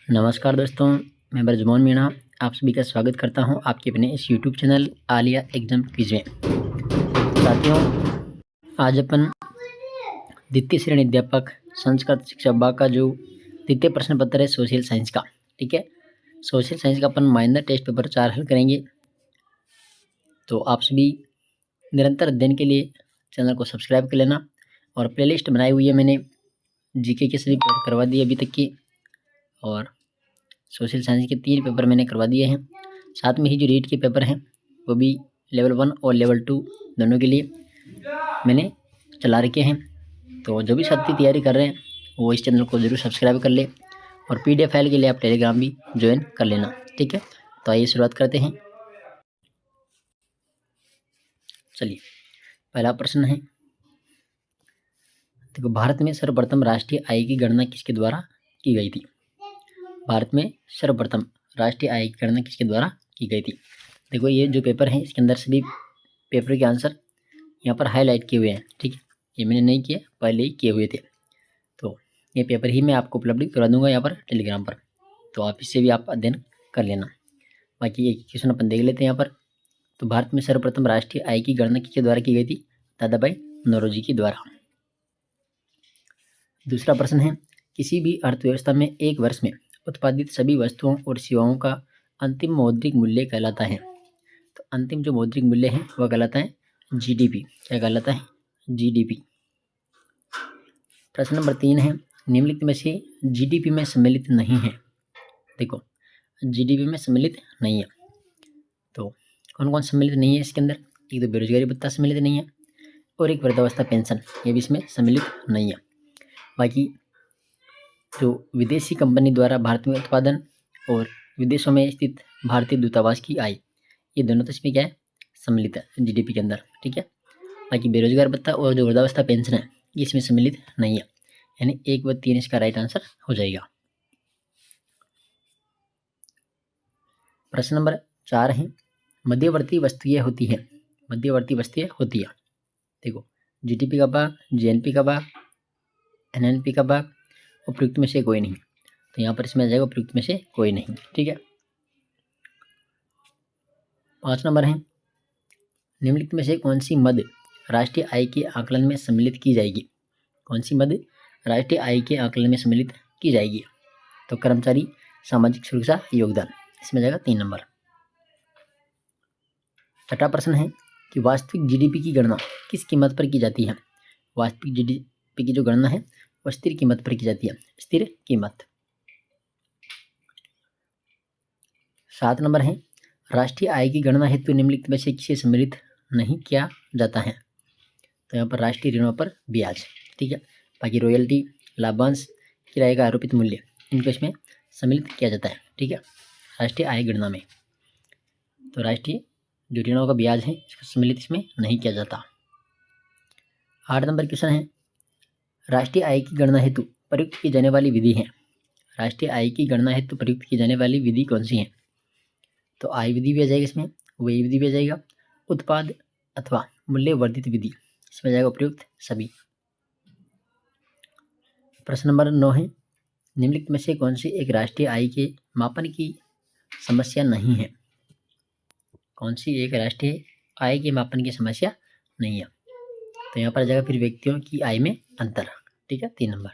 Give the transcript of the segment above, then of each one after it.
नमस्कार दोस्तों, मैं ब्रजमोहन मीणा आप सभी का स्वागत करता हूं आपके अपने इस YouTube channel Alia exam quiz में। साथियों, आज अपन द्वितीय श्रेणी अध्यापक संस्कृत शिक्षा विभाग का जो द्वितीय प्रश्न पत्र है सोशल साइंस का, ठीक है। सोशल साइंस का अपन माइनर टेस्ट पेपर 4 हल करेंगे। तो आप सभी निरंतर अध्ययन के लिए चैनल को सब्सक्राइब कर लेना। और प्लेलिस्ट बनाई हुई है मैंने, जीके के सभी पेपर करवा दिए अभी तक की, और सोशल साइंस के 3 पेपर मैंने करवा दिए हैं। साथ में ही जो रीट के पेपर हैं वो भी लेवल 1 और लेवल 2 दोनों के लिए मैंने चला रखे हैं। तो जो भी साथी तैयारी कर रहे हैं वो इस चैनल को ज़रूर सब्सक्राइब कर ले, और PDF फाइल के लिए आप टेलीग्राम भी ज्वाइन कर लेना, ठीक है। तो आइए शुरुआत करते हैं। चलिए, पहला प्रश्न है, देखो, भारत में सर्वप्रथम राष्ट्रीय आय की गणना किसके द्वारा की गई थी? भारत में सर्वप्रथम राष्ट्रीय आय की गणना किसके द्वारा की गई थी? देखो, ये जो पेपर है इसके अंदर सभी पेपर के आंसर यहाँ पर हाईलाइट किए हुए हैं, ठीक है। ये मैंने नहीं किया, पहले ही किए हुए थे। तो ये पेपर ही मैं आपको उपलब्ध करा दूंगा यहाँ पर टेलीग्राम पर, तो आप इससे भी आप अध्ययन कर लेना। बाकी एक क्वेश्चन अपन देख लेते हैं यहाँ पर। तो भारत में सर्वप्रथम राष्ट्रीय आय की गणना किसके द्वारा की गई थी? दादाभाई नौरोजी के द्वारा। दूसरा प्रश्न है, किसी भी अर्थव्यवस्था में एक वर्ष में उत्पादित सभी वस्तुओं और सेवाओं का अंतिम मौद्रिक मूल्य कहलाता है। तो अंतिम जो मौद्रिक मूल्य है वह कहलाता है GDP। क्या कहलाता है? GDP। प्रश्न नंबर 3 है, निम्नलिखित में से GDP में सम्मिलित नहीं है। देखो, GDP में सम्मिलित नहीं है, तो कौन कौन सम्मिलित नहीं है इसके अंदर? एक तो बेरोजगारी भत्ता सम्मिलित नहीं है, और एक वृद्धावस्था पेंशन, ये भी इसमें सम्मिलित नहीं है। बाकी जो विदेशी कंपनी द्वारा भारत में उत्पादन और विदेशों में स्थित भारतीय दूतावास की आय, ये दोनों तो इसमें क्या है? सम्मिलित है GDP के अंदर, ठीक है। बाकी बेरोजगार भत्ता और जो वृद्धावस्था पेंशन है ये इसमें सम्मिलित नहीं है, यानी 1 व 3 इसका राइट आंसर हो जाएगा। प्रश्न नंबर 4 है, मध्यवर्ती वस्तुएं होती है। मध्यवर्ती वस्तुएं होती है, देखो, GDP का भाग, GNP का भाग, NNP का भाग, उपयुक्त में से कोई नहीं। तो यहाँ पर इसमें आ जाएगा उपयुक्त में से कोई नहीं, ठीक है। 5 नंबर है, निम्नलिखित में से कौन सी मद राष्ट्रीय आय के आकलन में सम्मिलित की जाएगी? कौन सी मद राष्ट्रीय आय के आकलन में सम्मिलित की जाएगी? तो कर्मचारी सामाजिक सुरक्षा योगदान, इसमें जाएगा 3 नंबर। छठा प्रश्न है कि वास्तविक GDP की गणना किस कीमत पर की जाती है? वास्तविक GDP की जो गणना है वह स्थिर कीमत पर की जाती है, स्थिर कीमत। 7 नंबर है, राष्ट्रीय आय की गणना हेतु निम्नलिखित में से किसे सम्मिलित नहीं किया जाता है? तो यहाँ पर राष्ट्रीय ऋणों पर ब्याज, ठीक है। बाकी रॉयल्टी, लाभांश, किराए का आरोपित मूल्य, इनको इसमें सम्मिलित किया जाता है, ठीक है, राष्ट्रीय आय गणना में। तो राष्ट्रीय जो ऋणों का ब्याज है इसको सम्मिलित इसमें नहीं किया जाता। 8 नंबर क्वेश्चन है, राष्ट्रीय आय की गणना हेतु प्रयुक्त की जाने वाली विधि है। राष्ट्रीय आय की गणना हेतु प्रयुक्त की जाने वाली विधि कौन सी है? तो आय विधि भी आ जाएगी इसमें, वही विधि भी आ जाएगा, उत्पाद अथवा मूल्य वर्धित विधि, इसमें आ जाएगा उपयुक्त सभी। प्रश्न नंबर 9 है, निम्नलिखित में से कौन सी एक राष्ट्रीय आय के मापन की समस्या नहीं है? कौन सी एक राष्ट्रीय आय के मापन की समस्या नहीं है? तो यहाँ पर आ जाएगा फिर व्यक्तियों की आय में अंतर, ठीक है, 3 नंबर।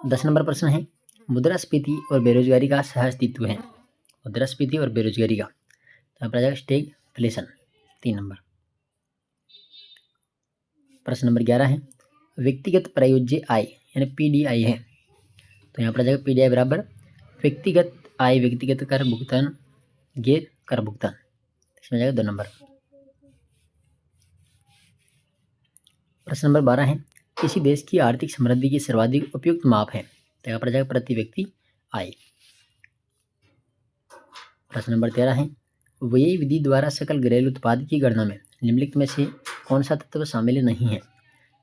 10 नंबर प्रश्न है, मुद्रास्फीति और बेरोजगारी का सह अस्तित्व है। मुद्रास्फीति और बेरोजगारी का, तो यहाँ पर आ जाएगा स्टैगफ्लेशन, 3 नंबर। प्रश्न नंबर 11 है, व्यक्तिगत प्रयोज्य आय यानी PDI है। तो यहाँ पर आ जाएगा PDI बराबर व्यक्तिगत आय, व्यक्तिगत कर भुगतान, गैर कर भुगतान, इसमें जाएगा 2 नंबर। प्रश्न नंबर 12 है, किसी देश की आर्थिक समृद्धि की सर्वाधिक उपयुक्त माप है। तो यहाँ पर जाएगा प्रति व्यक्ति आय। प्रश्न नंबर 13 है, व्यय विधि द्वारा सकल घरेलू उत्पाद की गणना में निम्नलिखित में से कौन सा तत्व शामिल नहीं है?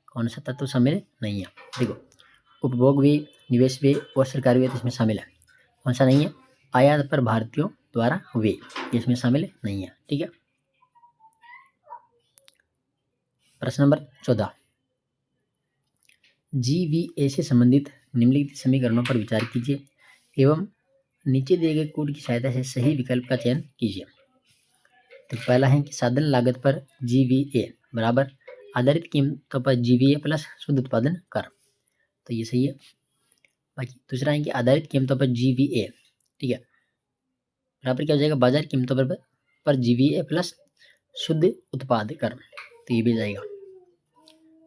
कौन सा तत्व शामिल नहीं है? देखो, उपभोग व्यय, निवेश व्यय और सरकारी व्यय इसमें शामिल है। कौन सा नहीं है? आयात पर भारतीयों द्वारा व्यय, इसमें शामिल नहीं है, ठीक है। प्रश्न नंबर 14, GVA से संबंधित निम्नलिखित समीकरणों पर विचार कीजिए एवं नीचे दिए गए कोड की सहायता से सही विकल्प का चयन कीजिए। तो पहला है कि साधन लागत पर GVA बराबर आधारित कीमतों पर GVA प्लस शुद्ध उत्पादन कर, तो ये सही है। बाकी दूसरा है कि आधारित कीमतों पर GVA, ठीक है, बराबर क्या हो जाएगा बाजार कीमतों पर GVA प्लस शुद्ध उत्पाद कर, तो ये भी जाएगा।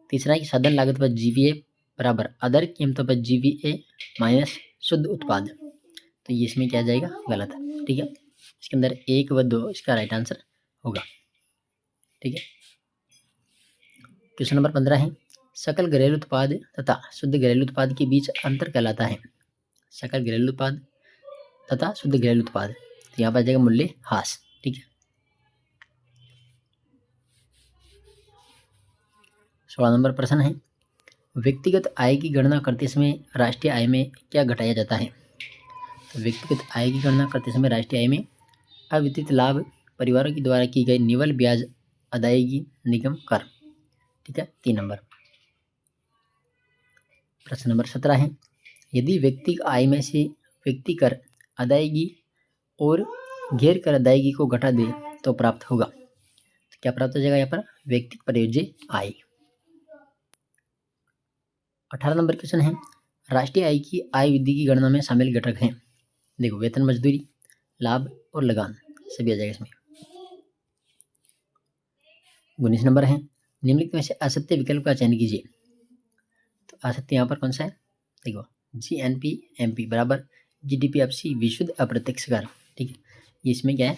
तीसरा है कि साधन लागत पर GVA बराबर आधारित कीमतों पर GVA माइनस शुद्ध उत्पाद, तो ये इसमें क्या जाएगा गलत है, ठीक है। इसके अंदर 1 व 2 इसका राइट आंसर होगा, ठीक है। क्वेश्चन नंबर 15 है सकल घरेलू उत्पाद तथा शुद्ध घरेलू उत्पाद के बीच अंतर कहलाता है। सकल घरेलू उत्पाद तथा शुद्ध घरेलू उत्पाद, तो यहाँ पर आ जाएगा मूल्य ह्रास, ठीक है। 16 नंबर प्रश्न है व्यक्तिगत आय की गणना करते समय राष्ट्रीय आय में क्या घटाया जाता है। तो व्यक्तिगत आय की गणना करते समय राष्ट्रीय आय में अवितरित लाभ, परिवारों के द्वारा की गई निवल ब्याज अदायगी, निगम कर, ठीक है। 3 नंबर। प्रश्न नंबर 17 है यदि व्यक्ति आय में से व्यक्ति कर अदायगी और गैर कर अदायगी को घटा दे तो प्राप्त होगा, तो क्या प्राप्त हो जाएगा यहाँ पर व्यक्ति प्रयोज्य आय। 18 नंबर क्वेश्चन है राष्ट्रीय आय की आय वृद्धि की गणना में शामिल घटक हैं। देखो वेतन, मजदूरी, लाभ और लगान सभी आ जाएगा इसमें। 19 नंबर है निम्नलिखित में से असत्य विकल्प का चयन कीजिए। तो असत्य यहाँ पर कौन सा है, देखो GNP/MP बराबर GDP/FC विशुद्ध अप्रत्यक्ष कर, ठीक है, ये इसमें क्या है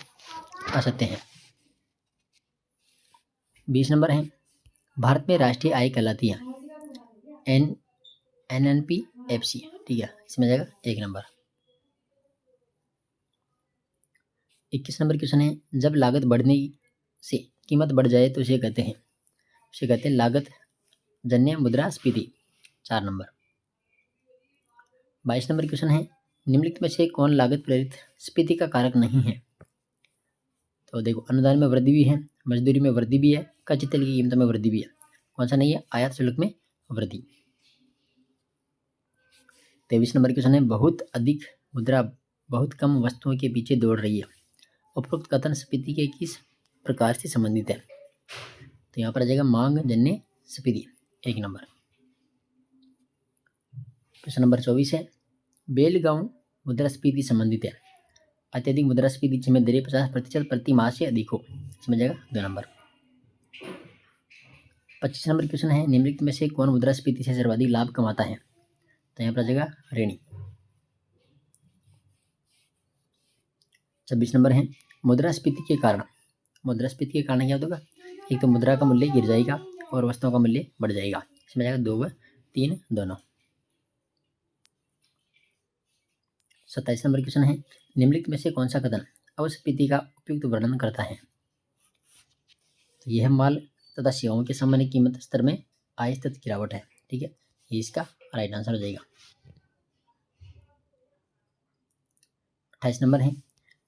असत्य है। 20 नंबर है भारत में राष्ट्रीय आय कहलाती है NNP/FC, ठीक है, इसमें जाएगा 1 नंबर। 21 नंबर क्वेश्चन है जब लागत बढ़ने से कीमत बढ़ जाए तो उसे कहते हैं लागत जन्य मुद्रास्फीति, 4 नंबर। 22 नंबर क्वेश्चन है निम्नलिखित में से कौन लागत प्रेरित स्फीति का कारक नहीं है। तो देखो अनुदान में वृद्धि भी है, मजदूरी में वृद्धि भी है, कच्चे तेल की कीमतों में वृद्धि भी है, कौन सा नहीं है आयात शुल्क में वृद्धि। 23 नंबर क्वेश्चन है बहुत अधिक मुद्रा बहुत कम वस्तुओं के पीछे दौड़ रही है, उपरोक्त कथन स्फीति के किस प्रकार से संबंधित है। तो यहाँ पर आ जाएगा मांग जन्य स्फीति, 1 नंबर। क्वेश्चन नंबर 24 है बेलगांव मुद्रास्फीति संबंधित है, अत्यधिक मुद्रास्फीति जिसमें दरें 50% प्रति माह से अधिक हो, इसमें जाएगा 2 नंबर। 25 नंबर क्वेश्चन है निम्नलिखित में से कौन मुद्रास्फीति से सर्वाधिक लाभ कमाता है। तो यहाँ पर आ जाएगा ऋणी। 26 नंबर है मुद्रास्फीति के कारण क्या होगा, एक तो मुद्रा का मूल्य गिर जाएगा और वस्तुओं का मूल्य बढ़ जाएगा, इसमें जाएगा 2 व 3 दोनों। 27 नंबर क्वेश्चन है निम्नलिखित में से कौन सा कथन अपस्फीति का उपयुक्त वर्णन करता है। तो यह माल तथा सेवाओं के सामान्य कीमत स्तर में आहिस्ता गिरावट है, ठीक है, ये इसका राइट आंसर हो जाएगा। 28 नंबर है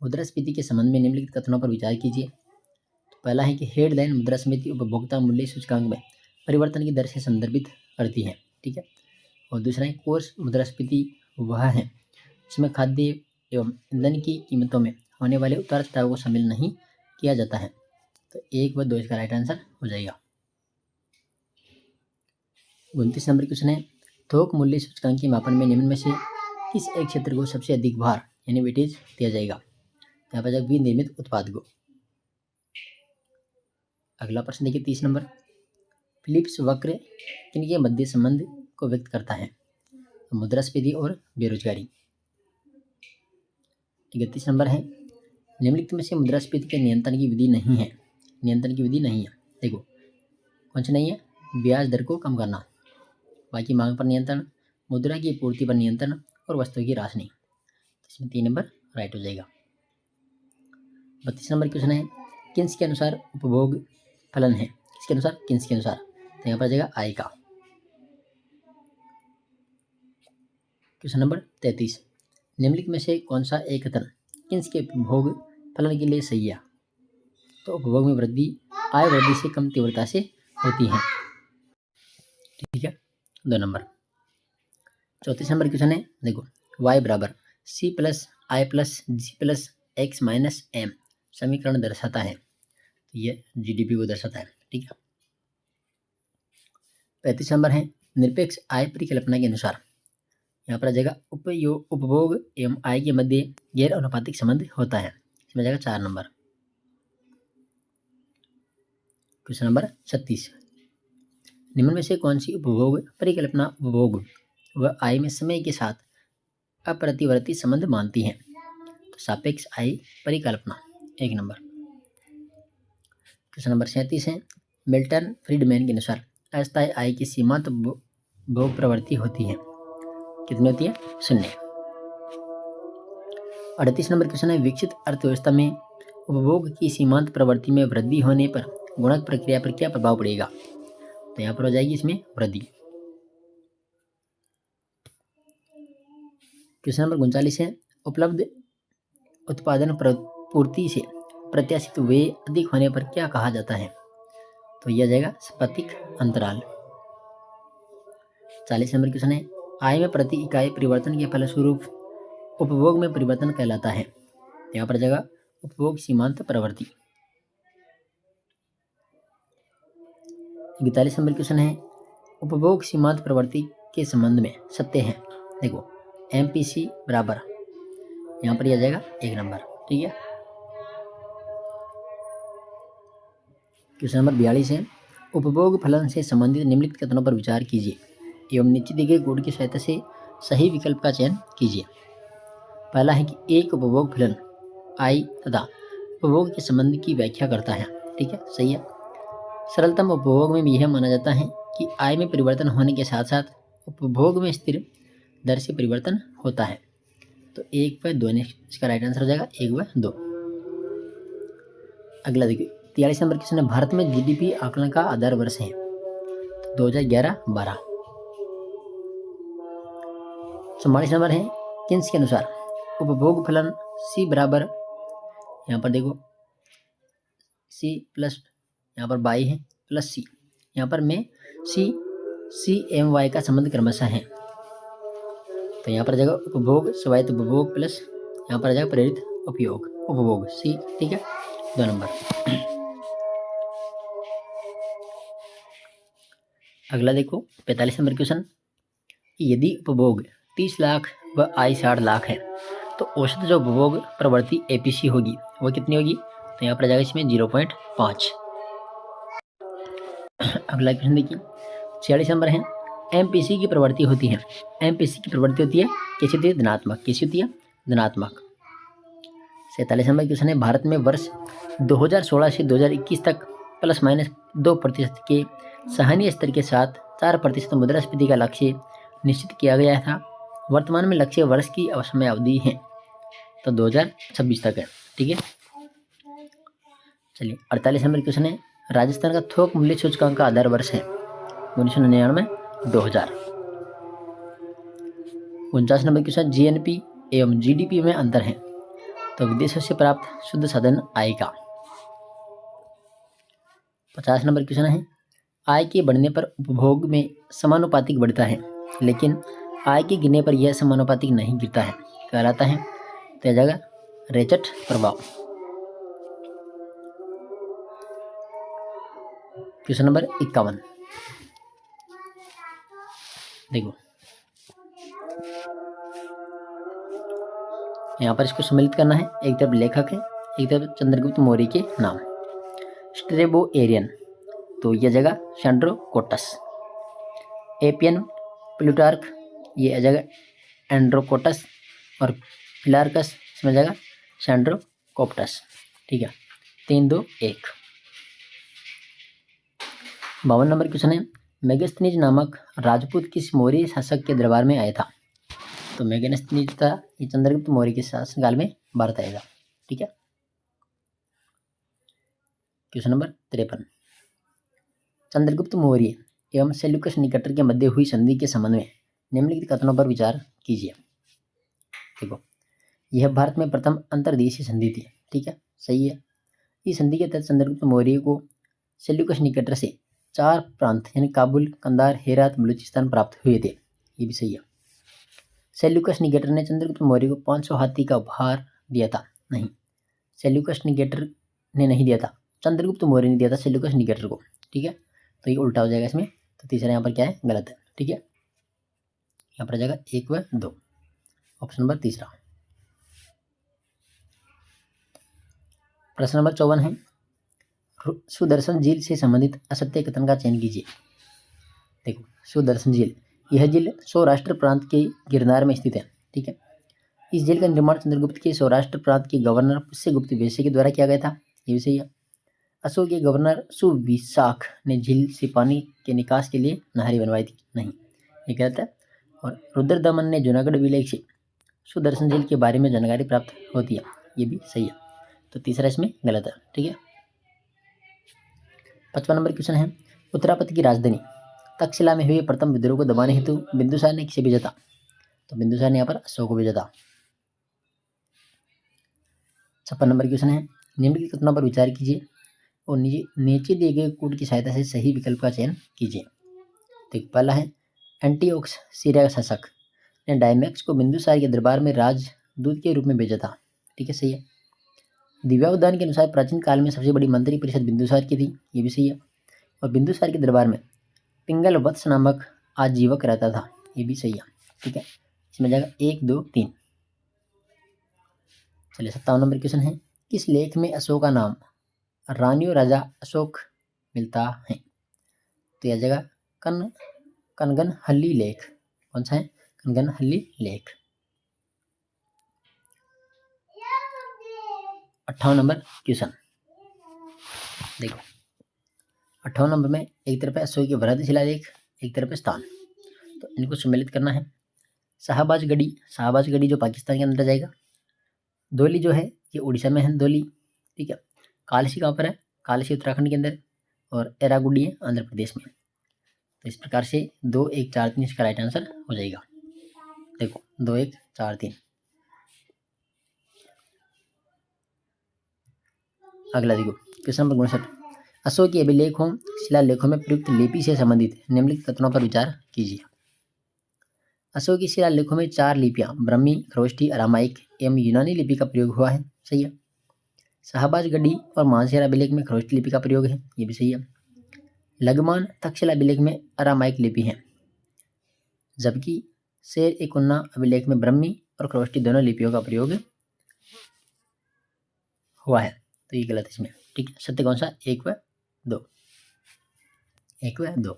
मुद्रास्फीति के संबंध में निम्नलिखित कथनों पर विचार कीजिए। तो पहला है कि हेडलाइन मुद्रास्फीति उपभोक्ता मूल्य सूचकांक में परिवर्तन की दर से संदर्भित करती है, ठीक है। और दूसरा है कोर्स मुद्रास्फीति वह है जिसमें खाद्य एवं ईंधन की कीमतों में होने वाले उतार चढ़ाव को शामिल नहीं किया जाता है, तो 1 व 2 इसका राइट आंसर हो जाएगा। 29 नंबर क्वेश्चन है थोक मूल्य सूचकांक के मापन में निम्न में से किस एक क्षेत्र को सबसे अधिक भार यानी वेटेज दिया जाएगा। यहाँ पर विनिर्मित उत्पाद को। अगला प्रश्न देखिए 30 नंबर फिलिप्स वक्र किनके मध्य संबंध को व्यक्त करता है, मुद्रास्फीति और बेरोजगारी। 31 नंबर है निम्नलिखित में से मुद्रास्फीति के नियंत्रण की विधि नहीं है। देखो कौन सा नहीं है, ब्याज दर को कम करना, बाकी मांग पर नियंत्रण, मुद्रा की पूर्ति पर नियंत्रण और वस्तुओं की राशनिंग, इसमें 3 नंबर राइट हो जाएगा। 32 नंबर क्वेश्चन है किन्स के अनुसार उपभोग फलन है, किसके अनुसार, किन्स के अनुसार, तो यहाँ पर आ जाएगा आय का। क्वेश्चन नंबर 33 निम्नलिखित में से कौन सा एक कथन किन्स के उपभोग फलन के लिए सही है। तो उपभोग में वृद्धि आय वृद्धि से कम तीव्रता से होती है, ठीक है। 2 नंबर। 34 नंबर क्वेश्चन है, देखो y बराबर c प्लस आई प्लस जी प्लस एक्स माइनस एम समीकरण दर्शाता है। तो ये जीडीपी को दर्शाता है, ठीक है। 35 नंबर है, निरपेक्ष आय परिकल्पना के अनुसार यहाँ पर आ जाएगा उपभोग एवं आय के मध्य गैर अनुपातिक संबंध होता है। इसमें जाएगा 4 नंबर। क्वेश्चन नंबर 36, निम्न में से कौन सी उपभोग परिकल्पना उपभोग व आय में समय के साथ अप्रतिवर्ती संबंध मानती है? तो सापेक्ष आय परिकल्पना 1 नंबर। क्वेश्चन नंबर 37 है, मिल्टन फ्रीडमैन के अनुसार अस्थायी आय की सीमांत भोग प्रवृत्ति होती है, कितनी होती है? 0। 38 नंबर क्वेश्चन है, विकसित अर्थव्यवस्था में उपभोग की सीमांत प्रवृत्ति में वृद्धि होने पर गुणक प्रक्रिया पर क्या प्रभाव पड़ेगा? तो यहाँ पर हो जाएगी इसमें वृद्धि। क्वेश्चन नंबर 39 है, उपलब्ध उत्पादन पूर्ति से प्रत्याशित व्यय अधिक होने पर क्या कहा जाता है? तो यह जाएगा सापेक्षिक अंतराल। 40 नंबर क्वेश्चन है, आय में प्रति इकाई परिवर्तन के फलस्वरूप उपभोग में परिवर्तन कहलाता है। यहाँ पर जाएगा उपभोग सीमांत प्रवृत्ति। 41 नंबर क्वेश्चन है, उपभोग सीमांत प्रवृत्ति के संबंध में सत्य है। देखो एमपीसी बराबर, यहाँ पर यह जाएगा 1 नंबर, ठीक है। क्वेश्चन नंबर 42 है, उपभोग फलन से संबंधित निम्नलिखित कथनों पर विचार कीजिए एवं नीचे दिए गए गुण की सहायता से सही विकल्प का चयन कीजिए। पहला है कि एक उपभोग फलन आय तथा उपभोग के संबंध की व्याख्या करता है, ठीक है, सही है। सरलतम उपभोग में यह माना जाता है कि आय में परिवर्तन होने के साथ साथ उपभोग में स्थिर दर से परिवर्तन होता है। तो 1 व 2 इसका राइट आंसर हो जाएगा, 1 व 2। अगला देखिए 43 नंबर क्वेश्चन है, भारत में जीडीपी आकलन का आधार वर्ष है। तो 2011-12। 44 नंबर है, किन्स के अनुसार उपभोग फलन सी बराबर, यहाँ पर देखो सी प्लस यहाँ पर बाई है प्लस सी, यहाँ पर में सी एम वाई का संबंध क्रमशः है। तो यहाँ पर जाएगा उपभोग स्वायत्त उपभोग प्लस यहाँ पर जाएगा प्रेरित उपयोग उपभोग सी, ठीक है, 2 नंबर। अगला देखो 45 नंबर क्वेश्चन, यदि उपभोग 30 लाख व आय 60 लाख है तो औसत जो उपभोग प्रवृत्ति एपीसी होगी वो कितनी होगी? तो यहाँ पर जाएगा इसमें 0.5। अगला क्वेश्चन देखिए 46 नंबर है, एमपीसी की प्रवृत्ति होती है। एमपीसी की प्रवृत्ति होती है कैसी होती है? धनात्मक। कैसी होती है? धनात्मक। 47 नंबर क्वेश्चन है, भारत में वर्ष 2016 से 2021 तक ±2% के सराहनीय स्तर के साथ 4% मुद्रास्फीति का लक्ष्य निश्चित किया गया था। वर्तमान में लक्ष्य वर्ष की समय अवधि है तो 2026 तक है, ठीक है। चलिए 48 नंबर क्वेश्चन है, राजस्थान का थोक मूल्य सूचकांक का आधार वर्ष है 1999-2000। 49 नंबर क्वेश्चन, जीएनपी एवं जीडीपी में अंतर है तो विदेशों से प्राप्त शुद्ध साधन आय का। 50 नंबर क्वेश्चन है, आय के बढ़ने पर उपभोग में समानुपातिक बढ़ता है लेकिन आय के गिरने पर यह समानुपातिक नहीं गिरता है, कहलाता है तो यह जाएगा रेचट प्रभाव। क्वेश्चन नंबर 51 देखो, यहाँ पर इसको सम्मिलित करना है। एक तरफ लेखक है, एक तरफ चंद्रगुप्त मौर्य के नाम। स्ट्रेबो एरियन तो यह जगह सैंड्रोकोटस। एपियन प्लूटार्क ये जगह एंड्रोकोटस और फिलार्कस इसमें जगह सैंड्रोकोप्टस, ठीक है। 3, 2, 1। 52 नंबर क्वेश्चन है, मेगास्थनीज नामक राजपूत किस मौर्य शासक के दरबार में आया था? तो मेगास्थनीज था ये चंद्रगुप्त मौर्य के शासनकाल में भारत आएगा, ठीक है। क्वेश्चन नंबर 53, चंद्रगुप्त मौर्य एवं सेल्यूकस निकटर के मध्य हुई संधि के संबंध में निम्नलिखित कथनों पर विचार कीजिए। देखो यह भारत में प्रथम अंतर्देशीय संधि थी, ठीक है, सही है। इस संधि के तहत चंद्रगुप्त मौर्य को सेल्यूकस निकटर से 4 प्रांत यानी काबुल, कंधार, हेरात, बलूचिस्तान प्राप्त हुए थे। ये भी सही है। सेल्यूकस निकेटर ने चंद्रगुप्त मौर्य को 500 हाथी का उपहार दिया था। नहीं, सेल्यूकस निकेटर ने नहीं दिया था, चंद्रगुप्त मौर्य ने दिया था सेल्यूकस निकेटर को। ठीक है, तो ये उल्टा हो जाएगा इसमें। तो तीसरा यहाँ पर क्या है, गलत है। ठीक है, यहाँ पर आ जाएगा 1 व 2, ऑप्शन नंबर तीसरा। प्रश्न नंबर 54 है, सुदर्शन झील से संबंधित असत्य कथन का चयन कीजिए। देखो, सुदर्शन झील, यह झील सौराष्ट्र प्रांत के गिरनार में स्थित है। ठीक है, इस झील का निर्माण चंद्रगुप्त के सौराष्ट्र प्रांत के गवर्नर पुष्यगुप्त वैश्य के द्वारा किया गया था। ये भी सही है। अशोक के गवर्नर सुविशाख ने झील से पानी के निकास के लिए नहरें बनवाई थी। नहीं, ये गलत है। और रुद्रदमन ने जूनागढ़ विलेख से सुदर्शन झील के बारे में जानकारी प्राप्त होती है। ये भी सही है। तो तीसरा इसमें गलत है। ठीक है, 55 नंबर क्वेश्चन है, उत्तरापति की राजधानी तक्षशिला में हुए प्रथम विद्रोह को दबाने हेतु बिंदुसार ने किसे भेजा था? तो बिंदुसार ने यहाँ पर अशोक को भेजा था। 56 नंबर क्वेश्चन है, निम्नलिखित कथनों पर विचार कीजिए और नीचे दिए गए कोड की सहायता से सही विकल्प का चयन कीजिए। तो पहला है, एंटीओक्स सीरिया का शासक ने डायमैक्स को बिंदुसार के दरबार में राजदूत के रूप में भेजा था। ठीक है, सही है। दिव्यावधान के अनुसार प्राचीन काल में सबसे बड़ी मंत्री परिषद बिंदुसार की थी। ये भी सही है। और बिंदुसार के दरबार में पिंगल वत्स नामक आजीवक रहता था। ये भी सही है। ठीक है, इसमें जाएगा 1, 2, 3। चलिए 57 नंबर क्वेश्चन है, किस लेख में अशोक का नाम रानी और राजा अशोक मिलता है? तो यह जाएगा कनगनहल्ली लेख। कौन सा है? कनगनहल्ली लेख। 58 नंबर क्वेश्चन, देखो 58 नंबर में एक तरफ है अशोक की वृहद शिलालेख, एक तरफ है स्थान, तो इनको सम्मिलित करना है। शाहबाजगढ़ी जो पाकिस्तान के अंदर जाएगा। धौली जो है ये उड़ीसा में है, धौली। ठीक है, कालसी कहाँ पर है? कालसी उत्तराखंड के अंदर, और एरागुडी है आंध्र प्रदेश में। तो इस प्रकार से 2, 1, 4, 3 इसका राइट आंसर हो जाएगा। देखो 2, 1, 4, 3। अगला देखो क्वेश्चन नंबर 59, अशोक के अभिलेखों शिलालेखों में प्रयुक्त लिपि से संबंधित निम्नलिखित कथनों पर विचार कीजिए। अशोक की शिलालेखों में 4 लिपियां ब्रह्मी, खरोष्टी, अरामाइक एवं यूनानी लिपि का प्रयोग हुआ है। सही है। शाहबाजगढ़ी और मानसेर अभिलेख में खरोष्टी लिपि का प्रयोग है। ये भी सही है। लगमान तक्षशिला अभिलेख में अरामाइक लिपि है, जबकि शेर ए कुन्ना अभिलेख में ब्रह्मी और खरोष्टी दोनों लिपियों का प्रयोग हुआ है। तो ये गलत है इसमें। ठीक है, सत्य कौन सा? 1 व 2। 1 व 2।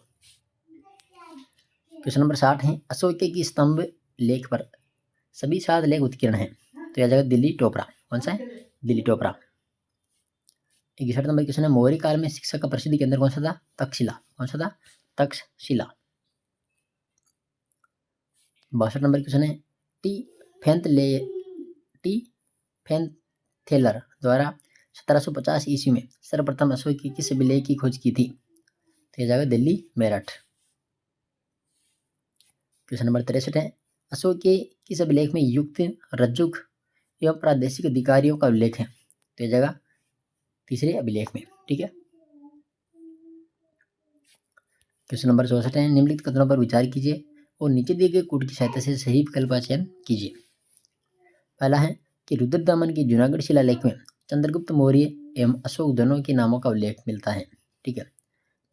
क्वेश्चन नंबर 60 है, अशोक की स्तंभ लेख पर सभी 7 लेख उत्कीर्ण हैं। तो यह जगह दिल्ली टोपरा। कौन सा है? दिल्ली टोपरा। 61 नंबर क्वेश्चन है, मौर्य काल में शिक्षा का प्रसिद्ध केंद्र कौन सा था? तक्षशिला। कौन सा था? तक्षशिला। 62 नंबर क्वेश्चन है, टी फेंथेलर द्वारा 1750 ईस्वी में सर्वप्रथम अशोक की किस अभिलेख की खोज की थी? तो यह जाएगा दिल्ली मेरठ। क्वेश्चन नंबर 63 है, अशोक के किस अभिलेख में युक्त, रज्जुक एवं प्रादेशिक अधिकारियों का उल्लेख है? तो यह जाएगा तीसरे अभिलेख में। ठीक है, क्वेश्चन नंबर 64 है, निम्नलिखित कथनों पर विचार कीजिए और नीचे दिए गए कोड की सहायता से सही विकल्प का चयन कीजिए। पहला है कि रुद्रदमन के जूनागढ़ शिलालेख में चंद्रगुप्त मौर्य एवं अशोक दोनों के नामों का उल्लेख मिलता है। ठीक है।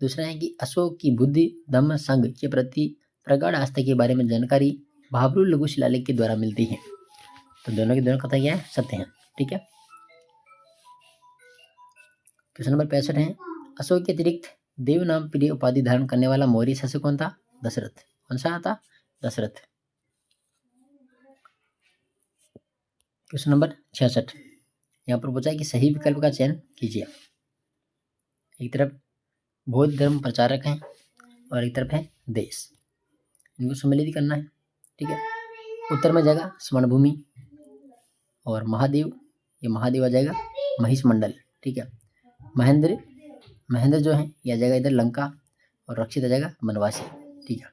दूसरा है कि अशोक की बुद्धि धम्म संघ के प्रति प्रगाढ़ आस्था के बारे में जानकारी भाबरू लघु शिलालेख के द्वारा मिलती है। तो दोनों की दोनों कथा क्या है? सत्य है। ठीक है। क्वेश्चन नंबर 65 है, अशोक के अतिरिक्त देव नाम प्रिय उपाधि धारण करने वाला मौर्य शासक कौन था? दशरथ। कौन सा था? दशरथ। क्वेश्चन नंबर 66, यहाँ पर पूछा है कि सही विकल्प का चयन कीजिए। एक तरफ बौद्ध धर्म प्रचारक हैं और एक तरफ है देश, इनको सम्मिलित करना है। ठीक है। उत्तर में जाएगा स्वर्णभूमि और महादेव, ये महादेव आ जाएगा महिष मंडल। ठीक है। महेंद्र जो है यह आ जाएगा इधर लंका और रक्षित आ जाएगा बनवासी। ठीक है।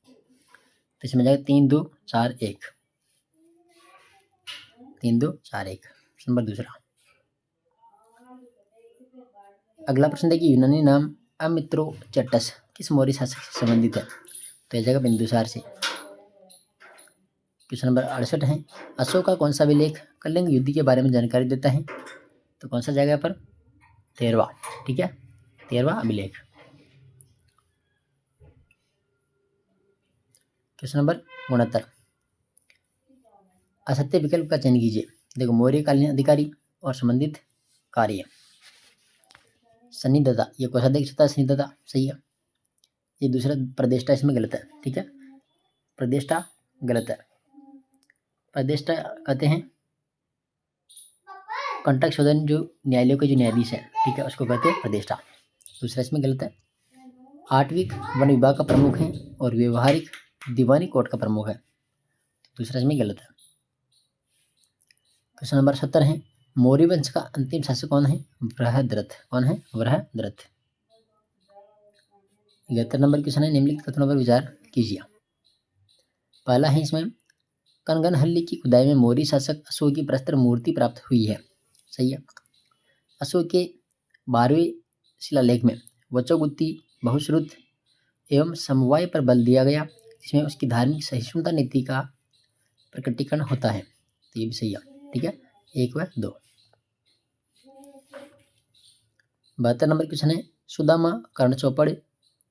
तो इसमें जाएगा 3, 2, 4, 1। 3, 2, 4, 1 नंबर दूसरा। अगला प्रश्न है कि यूनानी नाम अमित्रो चट्टस किस मौर्य शासक से संबंधित है? तो यह जगह बिंदुसार से। क्वेश्चन नंबर 68 है, अशोक का कौन सा अभिलेख कलिंग युद्ध के बारे में जानकारी देता है? तो कौन सा जगह पर? 13वां। ठीक है, 13वां अभिलेख। क्वेश्चन नंबर 69, असत्य विकल्प का चयन कीजिए। देखो, मौर्यकालीन अधिकारी और संबंधित कार्य। सन्निधता, ये कोषाध्यक्ष था, सन्निधता सही है। ये दूसरा प्रदेष्टा इसमें गलत है। ठीक है, प्रदेष्टा गलत है। प्रदेष्टा कहते हैं कंटक शोधन, जो न्यायालयों के जो न्यायाधीश है, ठीक है, उसको कहते हैं प्रदेष्टा। दूसरा इसमें गलत है। आठवीं वन विभाग का प्रमुख है और व्यवहारिक दीवानी कोर्ट का प्रमुख है। दूसरा इसमें गलत है। क्वेश्चन नंबर 70 है, मौर्य वंश का अंतिम शासक कौन है? बृहद्रथ। कौन है? बृहद्रथ। 71 नंबर क्वेश्चन है, निम्नलिखित कथनों पर विचार कीजिए। पहला है इसमें, कनगनहल्ली की खुदाई में मौर्य शासक अशोक की प्रस्तर मूर्ति प्राप्त हुई है। सही है। अशोक के 12वें शिलालेख में वचोगुत्ती, बहुश्रुत एवं समवाय पर बल दिया गया, जिसमें उसकी धार्मिक सहिष्णुता नीति का प्रकटीकरण होता है। तो ये भी सही है। ठीक है, 1 व 2। 72 नंबर क्वेश्चन है, सुदामा, कर्णचौपड़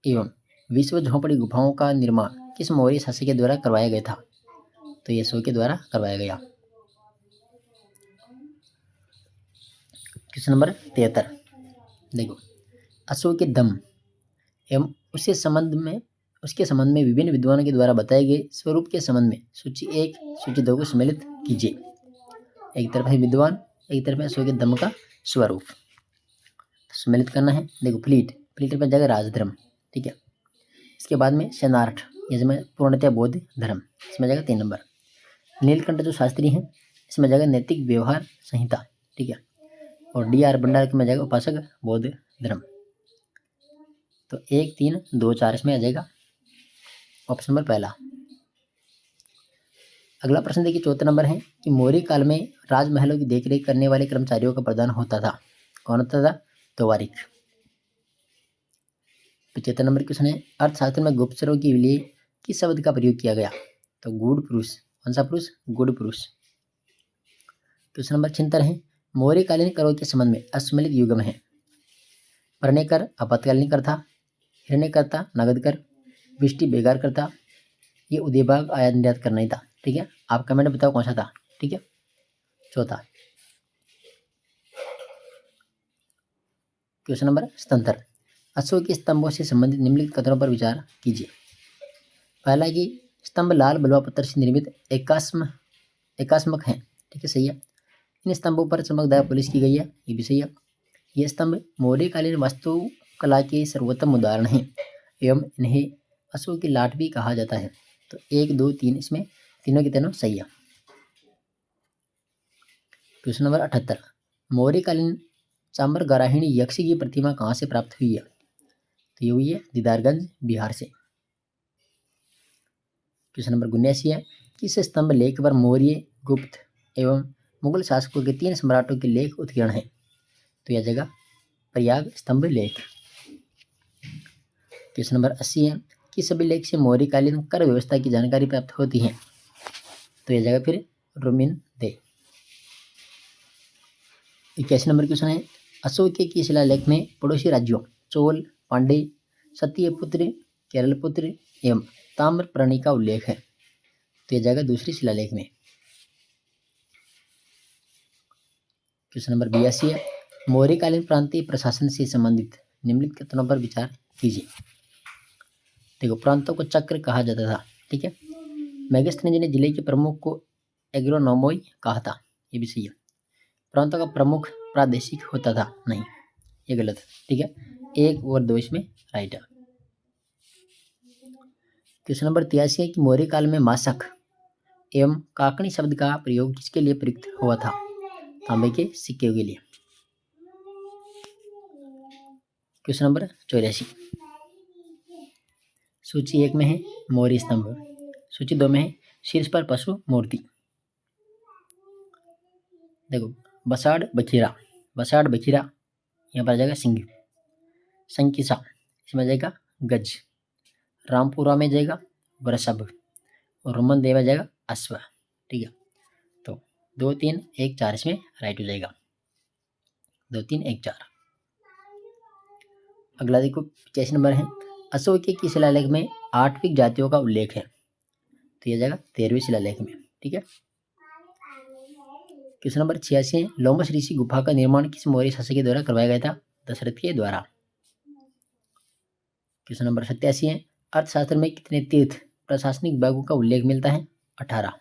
एवं विश्व झोंपड़ी गुफाओं का निर्माण किस मौर्य शासक के द्वारा करवाया गया था? तो ये अशोक के द्वारा करवाया गया। क्वेश्चन नंबर 73, देखो, अशोक के दम एवं उसके संबंध में विभिन्न विद्वानों के द्वारा बताए गए स्वरूप के संबंध में सूची 1 सूची 2 को सम्मिलित कीजिए। एक तरफ है विद्वान, एक तरफ है अशोक के दम का स्वरूप। तो सम्मिलित करना है। देखो, फ्लीट पर जाएगा राजधर्म। ठीक है, इसके बाद में शनार्थ, इसमें पूर्णतया बौद्ध धर्म, इसमें जाएगा 3 नंबर। नीलकंठ जो शास्त्री हैं, इसमें जाएगा नैतिक व्यवहार संहिता। ठीक है, और डी.आर. भंडारकर में जाएगा उपासक बौद्ध धर्म। तो 1, 3, 2, 4 इसमें आ जाएगा ऑप्शन नंबर पहला। अगला प्रश्न देखिए, 74 नंबर है कि मौर्य काल में राजमहलों की देखरेख करने वाले कर्मचारियों का प्रदान होता था। कौन होता था? तोवारिक। 75 नंबर क्वेश्चन है, अर्थशास्त्र में गुप्तचरों के लिए किस शब्द का प्रयोग किया गया? तो गूढ़ पुरुष। कौन सा पुरुष? गूढ़ पुरुष। क्वेश्चन नंबर 76 है, मौर्यकालीन करों के संबंध में असम्मिलित युग्म है। परणे कर आपातकालीन कर था, हिरण्यकर्ता नगद कर, विष्टि बेगार करता, ये उदयभाग आयात निर्यात करना ही था। ठीक है, आप कमेंट बताओ कौन सा था। ठीक है, चौथा। क्वेश्चन नंबर 77, अशोक के स्तंभों से संबंधित निम्नलिखित कथनों पर विचार कीजिए। पहला कि स्तंभ लाल बलुआ पत्थर से निर्मित एकास्मक हैं। ठीक है, सही है। इन स्तंभों पर चमकदार पॉलिश की गई है, ये भी सही है। ये स्तंभ मौर्यकालीन वास्तुकला के सर्वोत्तम उदाहरण हैं एवं इन्हें अशोक की लाट भी कहा जाता है। तो 1, 2, 3 इसमें तीनों के तीनों सही है। क्वेश्चन नंबर 78, मौर्यकालीन चाम्बरगराहिणी यक्ष की प्रतिमा कहाँ से प्राप्त हुई है? तो ये हुई है दीदारगंज, बिहार से। क्वेश्चन नंबर 79 है, किस स्तंभ लेख पर मौर्य, गुप्त एवं मुगल शासकों के 3 सम्राटों के लेख उत्कीर्ण है? तो यह जगह प्रयाग स्तंभ लेख। क्वेश्चन नंबर 80 है, किस अभिलेख से मौर्यकालीन कर व्यवस्था की जानकारी प्राप्त होती है? तो यह जगह फिर रोमिन दे। 81 नंबर क्वेश्चन है, अशोक के शिलालेख में पड़ोसी राज्यों चोल, पांडे, सत्यपुत्र, केरलपुत्र एवं ताम्रपर्णी का उल्लेख है। तो यह जाएगा दूसरी शिलालेख में। क्वेश्चन नंबर 82 है, मौर्यकालीन प्रांतीय प्रशासन से संबंधित निम्नलिखित कथनों पर विचार कीजिए। देखो, प्रांतों को चक्र कहा जाता था। ठीक है, मेगस्थनीज ने जिले के प्रमुख को एग्रोनोमोई कहा था, ये भी सही है। प्रांतों का प्रमुख प्रादेशिक होता था, नहीं, ये गलत है। ठीक है, 1 और 2 इसमें राइट है। क्वेश्चन नंबर 83 है कि मौर्य काल में मासक एवं काकणी शब्द का प्रयोग किसके लिए प्रयुक्त हुआ था? तांबे के सिक्के के लिए। क्वेश्चन नंबर 84, सूची 1 में है मौर्य स्तंभ, सूची 2 में है शीर्ष पर पशु मूर्ति। देखो, बसाड़ बखीरा यहाँ पर आ जाएगा सिंह, संकिसा इसमें आ जाएगा गज, रामपुरा में जाएगा वृषभ और रोमन देव आ जाएगा अश्व। ठीक है, तो 2 3 1 4 इसमें राइट हो जाएगा, 2 3 1 4। अगला देखो 85 नंबर है, अशोक के किस शिलालेख में 8वीं जातियों का उल्लेख है? तो यह जाएगा 13वें शिलालेख में। ठीक है, क्वेश्चन नंबर 86 है, लोमस ऋषि गुफा का निर्माण किस मौर्य शासक के द्वारा करवाया गया था? दशरथ के द्वारा। क्वेश्चन नंबर 87 है, अर्थशास्त्र में कितने तीर्थ प्रशासनिक विभागों का उल्लेख मिलता है? 18।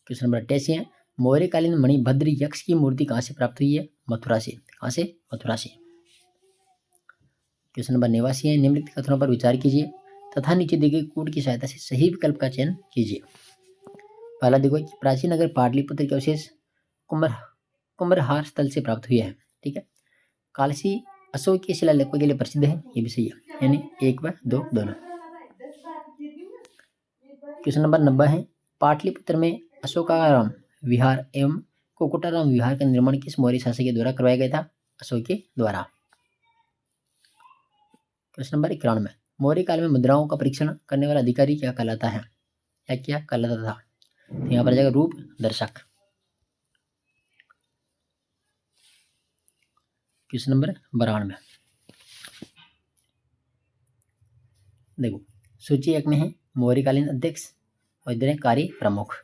क्वेश्चन नंबर 88 है, मौर्यकालीन मणिभद्र यक्ष की मूर्ति कहाँ से प्राप्त हुई है? मथुरा से। कहाँ से? मथुरा से। क्वेश्चन नंबर 89 है, निम्नलिखित कथनों पर विचार कीजिए तथा नीचे दिए गए कोड की सहायता से सही विकल्प का चयन कीजिए। पहला देखो कि प्राचीन नगर पाटलिपुत्र के अवशेष कुम्भरहार स्थल से प्राप्त हुए हैं। ठीक है, कालसी अशोक के शिलालेखों के लिए प्रसिद्ध है, ये भी सही है, यानी 1 व 2 दोनों। क्वेश्चन नंबर 90 है, पाटलिपुत्र में अशोकाराम विहार एवं कोकोटाराम विहार का निर्माण किस मौर्य शासक के द्वारा करवाया गया था? अशोक के द्वारा। क्वेश्चन नंबर 91, मौर्य काल में मुद्राओं का परीक्षण करने वाला अधिकारी क्या कहलाता है या क्या कहलाता था? तो यहाँ पर जाएगा रूप दर्शक। क्वेश्चन नंबर 92, देखो सूची 1 में है मौर्यकालीन अध्यक्ष और इधर है कार्य प्रमुख,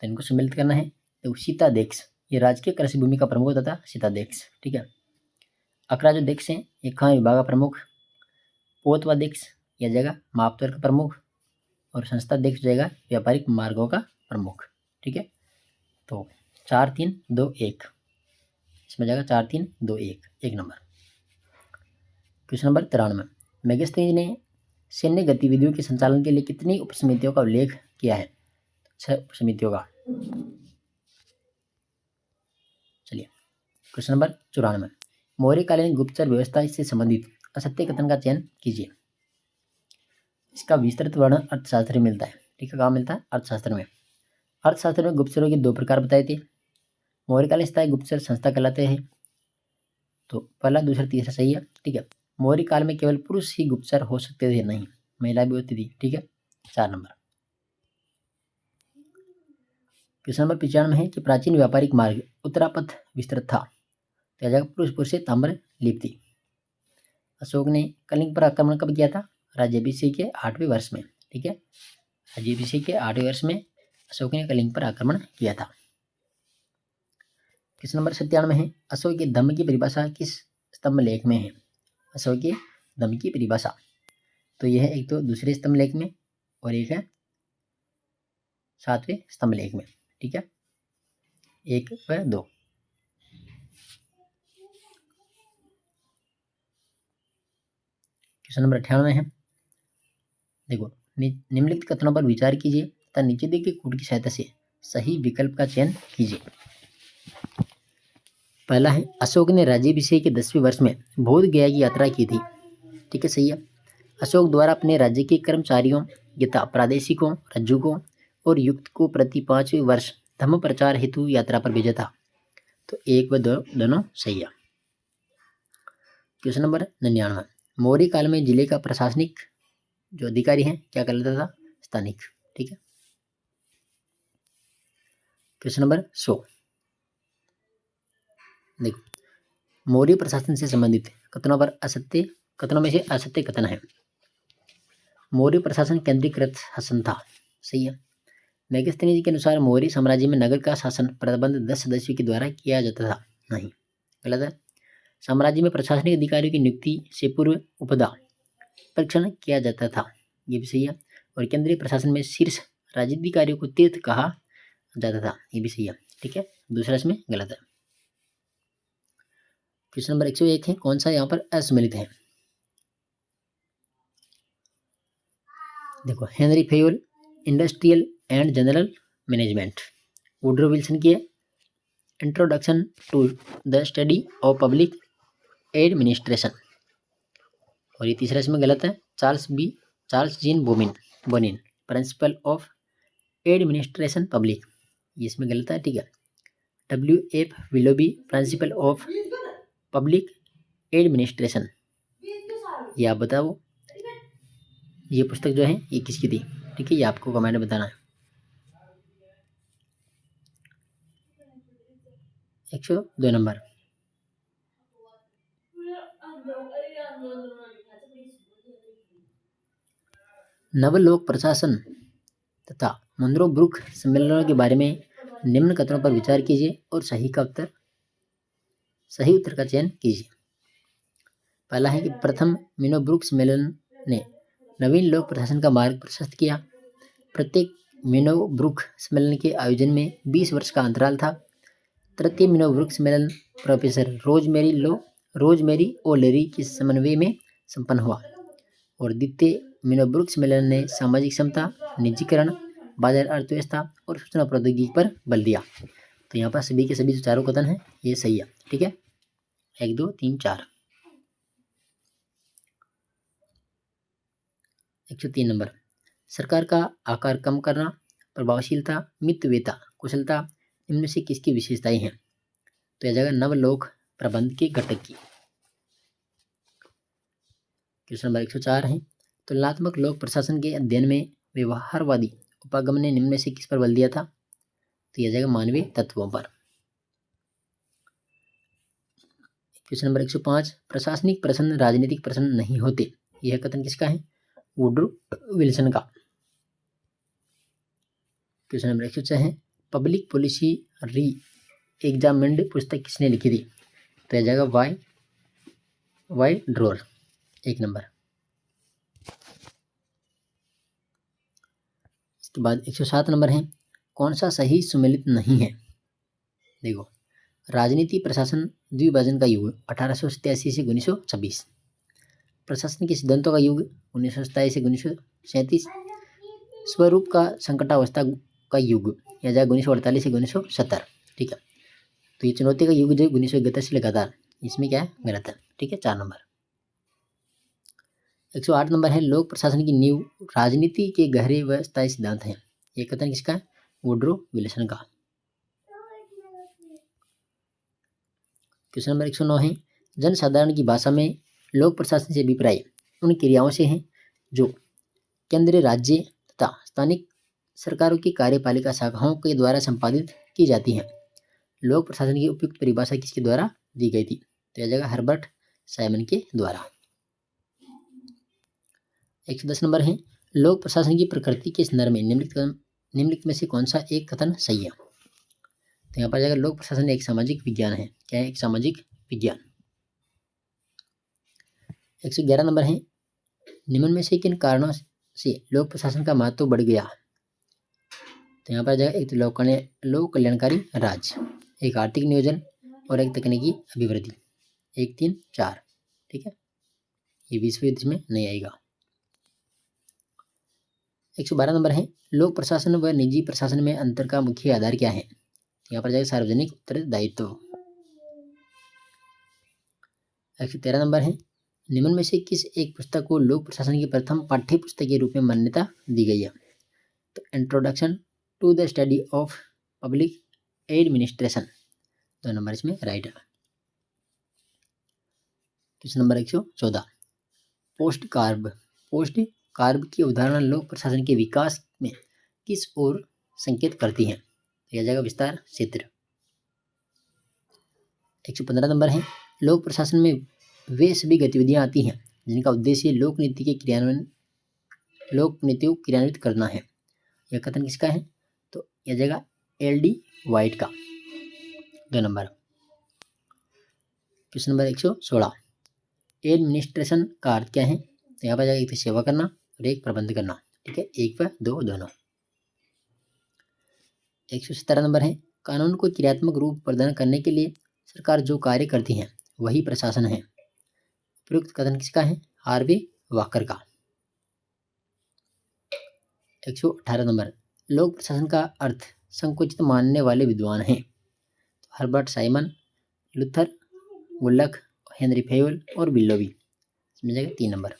तो इनको सम्मिलित करना है। तो सीताध्यक्ष ये राजकीय कृषि भूमि का प्रमुख होता था, सीताध्यक्ष। ठीक है, अकराजोध्यक्ष है ये खान विभाग का प्रमुख, पोतवाध्यक्ष यह जाएगा मापतौल का प्रमुख और संस्थाध्यक्ष जाएगा व्यापारिक मार्गों का प्रमुख। ठीक है, तो 4 3 2 1 इसमें जाएगा 4 3 2 1 1 नंबर। क्वेश्चन नंबर 93, मेगस्थनीज ने सैन्य गतिविधियों के संचालन के लिए कितनी उपसमितियों का उल्लेख किया है? 6 उपसमितियों का। चलिए क्वेश्चन नंबर 94, मौर्यकालीन गुप्तचर व्यवस्था से संबंधित असत्य कथन का चयन कीजिए। इसका विस्तृत वर्णन अर्थशास्त्र में मिलता है। ठीक है, कहाँ मिलता है? अर्थशास्त्र में। अर्थशास्त्र में गुप्तचरों के 2 प्रकार बताए थे। मौर्यकालीन स्थायी गुप्तचर संस्था कहलाते हैं, तो पहला दूसरा तीसरा सही है। ठीक है, मौर्य काल में केवल पुरुष ही गुप्तचर हो सकते थे, नहीं महिला भी होती थी। ठीक है, 4 नंबर। क्वेश्चन नंबर 95 है कि प्राचीन व्यापारिक मार्ग उत्तरापथ विस्तृत था, तो जाएगा पुरुषपुर से ताम्र लिप्ति। अशोक ने कलिंग पर आक्रमण कब किया था? राज्याभिषेक के 8वें वर्ष में। ठीक है, राज्याभिषेक के 8वें वर्ष में अशोक ने कलिंग पर आक्रमण किया था। क्वेश्चन नंबर 97 है, अशोक के धम्म की परिभाषा किस स्तंभ लेख में है? अशोक के धम्म की परिभाषा तो यह है एक तो दूसरे स्तंभ लेख में और एक है 7वें स्तंभ लेख में। ठीक है, 1 व 2। क्वेश्चन नंबर 98 है, देखो निम्नलिखित कथनों पर विचार कीजिए तथा नीचे दिए गए कोड की सहायता से सही विकल्प का चयन कीजिए। पहला है, अशोक ने राज्याभिषेक के 10वें वर्ष में बोध गया की यात्रा की थी। ठीक है, सही है। अशोक द्वारा अपने राज्य के कर्मचारियों यथा प्रादेशिकों, रज्जुकों और युक्त को प्रति 5वें वर्ष धम्म प्रचार हेतु यात्रा पर भेजा था, तो 1 व 2 दोनों सही है। क्वेश्चन नंबर 99, मौर्य काल में जिले का प्रशासनिक जो अधिकारी है क्या कहलाता था? स्थानिक। ठीक है, क्वेश्चन नंबर 100, देखो मौर्य प्रशासन से संबंधित कथनों में से असत्य कथन है। मौर्य प्रशासन केंद्रीकृत शासन था, सही है। मेगस्थनीज के अनुसार मौर्य साम्राज्य में नगर का शासन प्रबंध 10 सदस्यों के द्वारा किया जाता था, नहीं गलत है। साम्राज्य में प्रशासनिक अधिकारियों की नियुक्ति से पूर्व उपदा परीक्षण किया जाता था, ये भी सही है। और केंद्रीय प्रशासन में शीर्ष राज्याधिकारियों को तीर्थ कहा जाता था, ये भी सही है। ठीक है, दूसरा इसमें गलत है। क्वेश्चन नंबर 101 है, कौन सा यहाँ पर असम्मिलित है? देखो Henri Fayol industrial and general management, Woodrow Wilson की introduction to the study of public administration, और ये तीसरा इसमें गलत है। Charles Jean Bonnin principle of administration public, ये इसमें गलत है। ठीक है, WF Willoughby principle of public administration. ये आप बताओ, ये पुस्तक जो है ये किसकी थी? ठीक है, ये आपको कमेंट में बताना है। 102 नंबर। नवलोक प्रशासन तथा मनरो ब्रुक सम्मेलनों के बारे में निम्न कथनों पर विचार कीजिए और सही उत्तर का चयन कीजिए। पहला है कि प्रथम मिनोब्रुक सम्मेलन ने नवीन लोक प्रशासन का मार्ग प्रशस्त किया। प्रत्येक मिनोब्रुक सम्मेलन के आयोजन में 20 वर्ष का अंतराल था। तृतीय मिनोब्रुक सम्मेलन प्रोफेसर रोजमेरी ओलेरी के समन्वय में संपन्न हुआ और द्वितीय मिनोब्रुक सम्मेलन ने सामाजिक समता, निजीकरण, बाजार अर्थव्यवस्था और सूचना प्रौद्योगिकी पर बल दिया। तो यहाँ पर सभी के सभी जो चारों कथन हैं ये सही है। ठीक है, 1, 2, 3, 4। 103 नंबर। सरकार का आकार कम करना, प्रभावशीलता, मितव्ययता, कुशलता, इनमें से किसकी विशेषताएं हैं? तो यह जाएगा नवलोक प्रबंध के घटक की। क्वेश्चन नंबर 104 है, तुलनात्मक लोक प्रशासन के अध्ययन में व्यवहारवादी उपागम ने निम्न में से किस पर बल दिया था? तो यह जाएगा मानवीय तत्वों पर। क्वेश्चन नंबर 105, प्रशासनिक प्रश्न राजनीतिक प्रश्न नहीं होते, यह कथन किसका है? वुड्रो विल्सन का। क्वेश्चन नंबर 106 है, पब्लिक पॉलिसी री एग्जामिन्ड पुस्तक किसने लिखी थी? तो यह जाएगा वाई ड्रोर। 1 नंबर। इसके बाद 107 नंबर है, कौन सा सही सुमेलित नहीं है? देखो, राजनीति प्रशासन द्विभाजन का युग 1887 से 1926, प्रशासन के सिद्धांतों का युग 1927 से 1937, स्वरूप का संकटावस्था का युग यह जाएगा 1948 से 1970। ठीक है, तो ये चुनौती का युग जो 1971 से लगातार, इसमें क्या है? गलत है। ठीक है, 4 नंबर। 108 नंबर है, लोक प्रशासन की नींव राजनीति के गहरे व स्थायी सिद्धांत हैं, ये कथन किसका है? वुड्रो विल्सन का। क्वेश्चन नंबर 109 है, जनसाधारण की भाषा में लोक प्रशासन से अभिप्राय उन क्रियाओं से हैं जो केंद्रीय, राज्य तथा स्थानिक सरकारों की कार्यपालिका शाखाओं के द्वारा संपादित की जाती हैं। लोक प्रशासन की उपयुक्त परिभाषा किसके द्वारा दी गई थी? तो यह जगह हर्बर्ट साइमन के द्वारा। 110 नंबर है, लोक प्रशासन की प्रकृति के संदर्भ में निम्नलिखित में से कौन सा एक कथन सही है? तो यहाँ पर जाएगा लोक प्रशासन एक सामाजिक विज्ञान है। क्या है? एक सामाजिक विज्ञान। 111 नंबर है, निम्न में से किन कारणों से लोक प्रशासन का महत्व बढ़ गया? तो यहाँ पर जाएगा एक तो लोक कल्याणकारी राज्य, एक आर्थिक नियोजन और एक तकनीकी अभिवृद्धि। 1, 3, 4। ठीक है, ये 20वीं युद्ध में नहीं आएगा। 112 नंबर है, लोक प्रशासन व निजी प्रशासन में अंतर का मुख्य आधार क्या है? यहाँ पर जाएगा सार्वजनिक उत्तरदायित्व। 113 नंबर है, निम्न में से किस एक पुस्तक को लोक प्रशासन की प्रथम पाठ्य पुस्तक के रूप में मान्यता दी गई है? तो introduction to the study of public administration. 2 number इसमें राइट है। क्वेश्चन नंबर 114, पोस्ट कार्ब की अवधारणा लोक प्रशासन के विकास में किस ओर संकेत करती है? यह जाएगा विस्तार क्षेत्र। 115 नंबर है, लोक प्रशासन में वे सभी गतिविधियां आती हैं जिनका उद्देश्य लोक नीतियों को क्रियान्वित करना है। यह कथन किसका है? तो यह जाएगा LD वाइट का। 2 नंबर। क्वेश्चन नंबर 116, एडमिनिस्ट्रेशन का अर्थ क्या है? तो यहाँ पर जाएगा एक तो सेवा करना और एक प्रबंध करना। ठीक है, 1 व 2 दोनों। 117 नंबर है, कानून को क्रियात्मक रूप प्रदान करने के लिए सरकार जो कार्य करती है वही प्रशासन है। उपयुक्त कथन किसका है? RV वाकर का। 118 नंबर, लोक प्रशासन का अर्थ संकुचित मानने वाले विद्वान हैं। हर्बर्ट साइमन, लुथर, वुल्लक, हेनरी फेवल और बिल्लोवी। इसमें जाएगा 3 नंबर।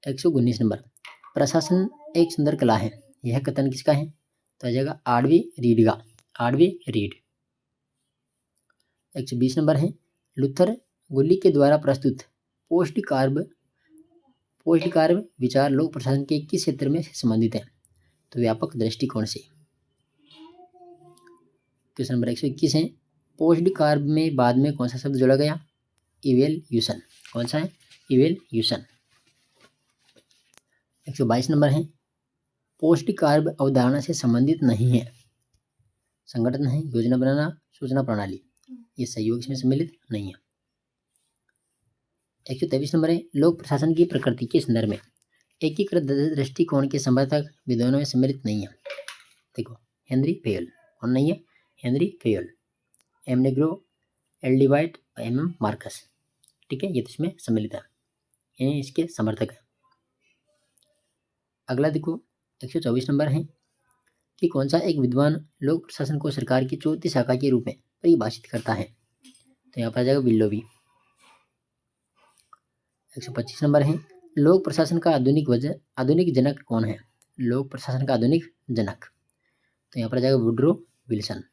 119 नंबर, प्रशासन एक सुंदर कला है, यह कथन किसका है? तो आ जाएगा RV रीड का। RV read. 120 नंबर है, लूथर गुल्ली के द्वारा प्रस्तुत पौष्टिकार्ब विचार लोक प्रशासन के किस क्षेत्र में संबंधित है? तो व्यापक दृष्टिकोण से। क्वेश्चन नंबर 121 है, पौष्टिकार्ब में बाद में कौन सा शब्द जोड़ा गया? इवेल्यूशन। कौन सा है? इवेल्यूशन। 122 नंबर है, पौष्टिकार्ब अवधारणा से संबंधित नहीं है। संगठन है, योजना बनाना, सूचना प्रणाली, ये सहयोग इसमें सम्मिलित नहीं है। 123 नंबर है, लोक प्रशासन की प्रकृति के संदर्भ में एकीकृत दृष्टिकोण के समर्थक विद्वानों में सम्मिलित नहीं है। देखो, हेनरी फेयल। कौन नहीं है? Henry Fayol, M Nigro, L D White, M M Marx. ठीक है, ये तो इसमें सम्मिलित है, यानी इसके समर्थक है। अगला देखो, 124 नंबर है कि कौन सा एक विद्वान लोक प्रशासन को सरकार की चौथी शाखा के रूप में परिभाषित करता है? तो यहाँ पर आ जाएगा विल्लोवी। 125 नंबर है, लोक प्रशासन का आधुनिक जनक कौन है? लोक प्रशासन का आधुनिक जनक, तो यहाँ पर आ जाएगा वुड्रो विल्सन।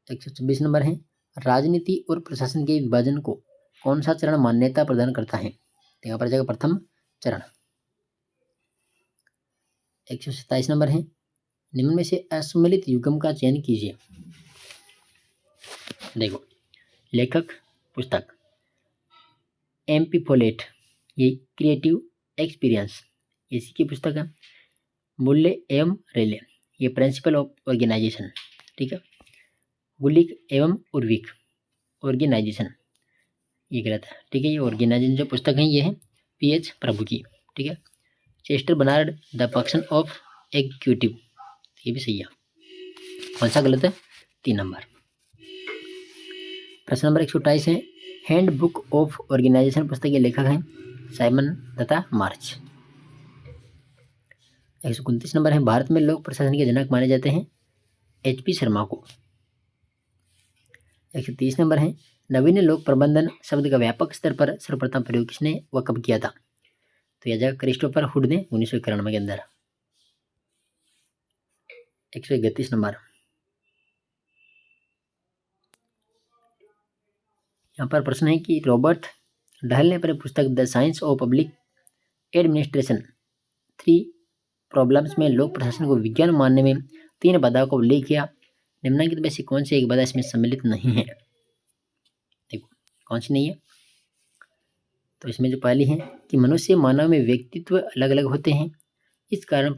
126 नंबर है, राजनीति और प्रशासन के विभाजन को कौन सा चरण मान्यता प्रदान करता है? तो यहाँ पर आ जाएगा प्रथम चरण। 127 नंबर है, निम्न में से असम्मिलित युग्म का चयन कीजिए। देखो, लेखक, पुस्तक, एम.पी. फोलेट, ये क्रिएटिव एक्सपीरियंस, इसी की पुस्तक है। बुल्ले एवं रेले, ये प्रिंसिपल ऑफ ऑर्गेनाइजेशन। ठीक है। गुलिक एवं उर्विक, ऑर्गेनाइजेशन, ये गलत है। ठीक है, ये ऑर्गेनाइजेशन जो पुस्तक है ये है पी.एच. प्रभु की। ठीक है। Chester Barnard, the function of executive, ये भी सही है। कौन सा गलत है? 3 नंबर। प्रश्न नंबर 128 है, हैंड बुक ऑफ ऑर्गेनाइजेशन पुस्तक के लेखक हैं साइमन तथा मार्च। 129 नंबर है, भारत में लोक प्रशासन के जनक माने जाते हैं एच.पी. शर्मा को। 130 नंबर है, नवीन लोक प्रबंधन शब्द का व्यापक स्तर पर सर्वप्रथम प्रयोग किसने व कब किया था? तो यह जगह क्रिस्टोफर हुड ने 1991 के अंदर। 131 नंबर, यहाँ पर प्रश्न है कि रॉबर्ट डहल ने अपनी पुस्तक the science of public administration 3 problems में लोक प्रशासन को विज्ञान मानने में 3 बाधाओं का उल्लेख किया। निम्नलिखित में से कौन सी एक बाधा इसमें सम्मिलित नहीं है? देखो, कौन सी नहीं है? तो इसमें जो पहली है कि मनुष्य मानव में व्यक्तित्व अलग अलग होते हैं, इस कारण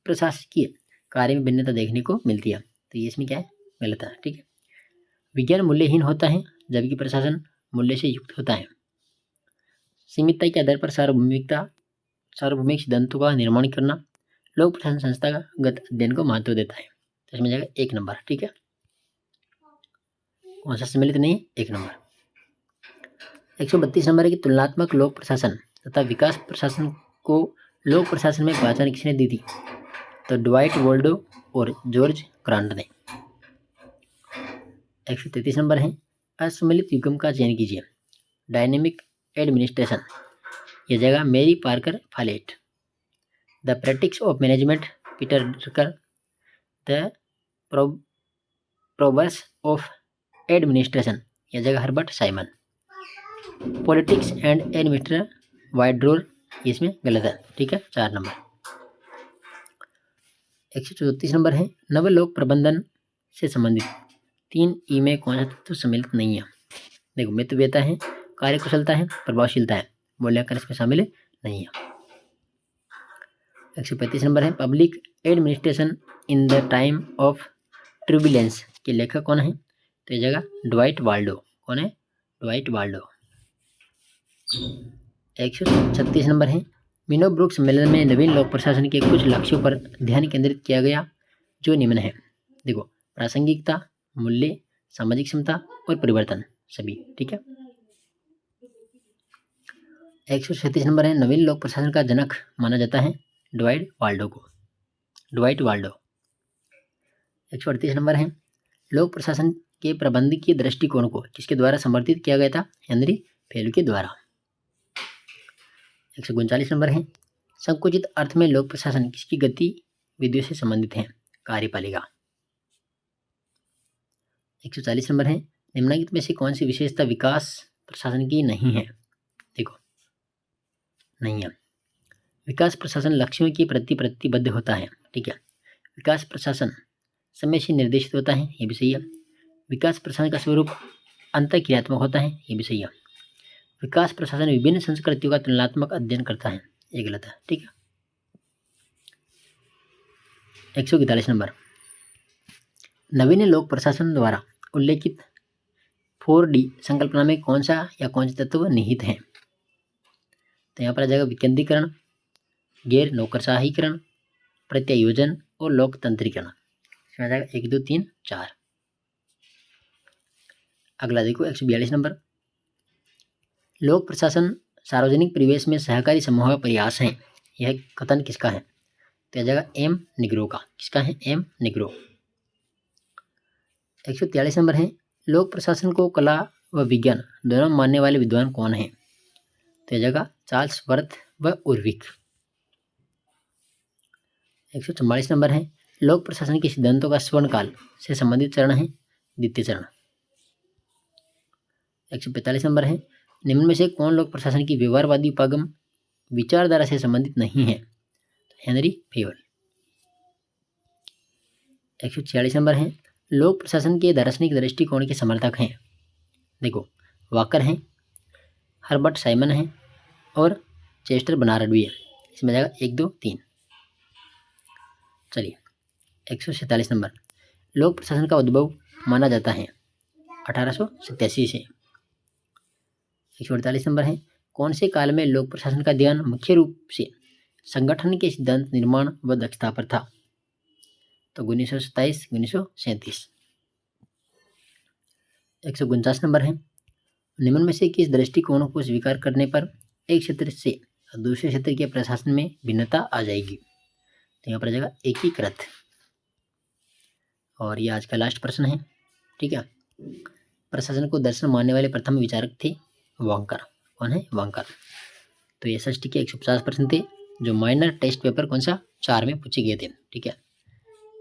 प्रशासकीय कार्य में भिन्नता देखने को मिलती है। तो ये इसमें क्या है? गलत है। ठीक है। विज्ञान मूल्यहीन होता है जबकि प्रशासन मूल्य से युक्त होता है। सीमितता के आधार पर सार्वभौमिक सिद्धांतों का निर्माण करना लोक प्रशासन संस्थागत अध्ययन को महत्व देता है। तो इसमें जाएगा 1 नंबर। ठीक है। कौन सा सम्मिलित नहीं है? 1 नंबर। 132 नंबर है कि तुलनात्मक लोक प्रशासन तथा विकास प्रशासन को लोक प्रशासन में पहचान किसने दी थी? तो ड्वाइट वोल्डो और जॉर्ज ग्रांट ने। 133 नंबर है, असम्मिलित युग्म का चयन कीजिए। डायनेमिक एडमिनिस्ट्रेशन, यह जगह Mary Parker Follett. The practice of management, Peter Drucker. The proverbs of administration, यह जगह Herbert Simon. Politics and administration, Woodrow, इसमें गलत है। ठीक है। 4 नंबर। 134 नंबर है, नव लोक प्रबंधन से संबंधित 3 ई में कौन सा तत्व सम्मिलित नहीं है? देखो, मितव्ययता है, कार्यकुशलता है, प्रभावशीलता है, मूल्यांकन इसमें शामिल नहीं है। 135 नंबर है, public administration in the time of turbulence के लेखक कौन है? तो यह जगह ड्वाइट वाल्डो। कौन है? Dwight Waldo. 136 नंबर है, मिनोब्रुक सम्मेलन में नवीन लोक प्रशासन के कुछ लक्ष्यों पर ध्यान केंद्रित किया गया जो निम्न है। देखो, प्रासंगिकता, मूल्य, सामाजिक क्षमता और परिवर्तन, सभी। ठीक है। 137 नंबर है, नवीन लोक प्रशासन का जनक माना जाता है ड्वाइट वाल्डो को। Dwight Waldo. 138 नंबर है, लोक प्रशासन के प्रबंधकीय दृष्टिकोण को किसके द्वारा समर्थित किया गया था? हेनरी फेल के द्वारा। 139 नंबर है, संकुचित अर्थ में लोक प्रशासन किसकी गतिविधियों से संबंधित है? कार्यपालिका। 140 नंबर है, निम्नलिखित में से कौन सी विशेषता विकास प्रशासन की नहीं है? देखो, नहीं है। विकास प्रशासन लक्ष्यों के प्रति प्रतिबद्ध होता है, ठीक है। विकास प्रशासन समय से निर्देशित होता है, ये भी सही है। विकास प्रशासन का स्वरूप अंतःक्रियात्मक होता है, ये भी सही है। विकास प्रशासन विभिन्न संस्कृतियों का तुलनात्मक अध्ययन करता है, ये गलत है, ठीक है। 141 नंबर, नवीन लोक प्रशासन द्वारा उल्लेखित 4D संकल्पना में कौन सा या कौन से तत्व निहित हैं? तो यहाँ पर आ जाएगा विकेंद्रीकरण, गैर नौकरशाहीकरण, प्रत्यायोजन और लोकतंत्रीकरण। इसमें आ जाएगा 1, 2, 3, 4। अगला देखो 142 नंबर, लोक प्रशासन सार्वजनिक परिवेश में सहकारी समूह का प्रयास है, यह कथन किसका है? तो आ जाएगा एम निग्रो का। किसका है? M Negro. 143 नंबर है, लोक प्रशासन को कला व विज्ञान दोनों मानने वाले विद्वान कौन हैं? तो आ जाएगा चार्ल्स वर्थ व उर्विक। 144 नंबर है, लोक प्रशासन के सिद्धांतों का स्वर्णकाल से संबंधित चरण है द्वितीय चरण। 145 नंबर है, निम्न में से कौन लोक प्रशासन की व्यवहारवादी उपागम विचारधारा से संबंधित नहीं है? हेनरी फेवल। 146 नंबर है, लोक प्रशासन के दार्शनिक दृष्टिकोण के समर्थक हैं। देखो, वाकर हैं, हर्बर्ट साइमन हैं और चेस्टर बनार्ड भी है। इसमें जाएगा 1, 2, 3। चलिए 147 नंबर, लोक प्रशासन का उद्भव माना जाता है 1887 से। 148 नंबर है, कौन से काल में लोक प्रशासन का ध्यान मुख्य रूप से संगठन के सिद्धांत निर्माण व दक्षता पर था? तो 1927, 1937। 149 नंबर है, निम्न में से किस दृष्टिकोण को स्वीकार करने पर एक क्षेत्र से दूसरे क्षेत्र के प्रशासन में भिन्नता आ जाएगी? तो यहाँ पर आ जाएगा एकीकृत। और ये आज का लास्ट प्रश्न है, ठीक है। प्रशासन को दर्शन मानने वाले प्रथम विचारक थे वांकर। कौन है? वांकर। तो ये SST के 150 प्रश्न थे, जो माइनर टेस्ट पेपर कौन सा 4 में पूछे गए थे, ठीक है।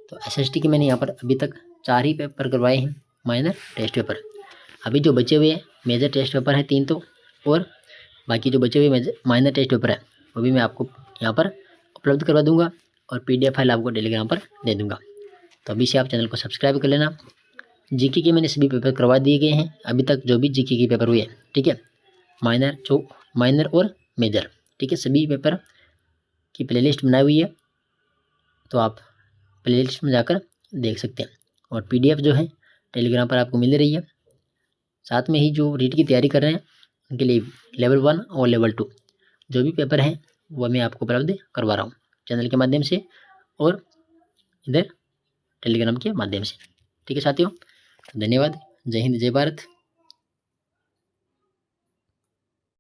तो SST के मैंने यहाँ पर अभी तक 4 ही पेपर करवाए हैं, माइनर टेस्ट पेपर। अभी जो बचे हुए मेजर टेस्ट पेपर हैं 3 तो, और बाकी जो बचे हुए माइनर टेस्ट पेपर है वो भी मैं आपको यहाँ पर उपलब्ध करवा दूंगा और PDF फाइल आपको टेलीग्राम पर दे दूंगा। तो अभी से आप चैनल को सब्सक्राइब कर लेना। GK के मैंने सभी पेपर करवा दिए गए हैं अभी तक, जो भी GK के पेपर हुए, ठीक है। माइनर और मेजर, ठीक है, सभी पेपर की प्लेलिस्ट बनाई हुई है, तो आप प्लेलिस्ट में जाकर देख सकते हैं। और PDF जो है टेलीग्राम पर आपको मिल रही है। साथ में ही जो रीट की तैयारी कर रहे हैं उनके लिए लेवल 1 और लेवल 2 जो भी पेपर हैं वह मैं आपको उपलब्ध करवा रहा हूँ चैनल के माध्यम से और इधर टेलीग्राम के माध्यम से, ठीक है साथियों। धन्यवाद। जय हिंद, जय भारत।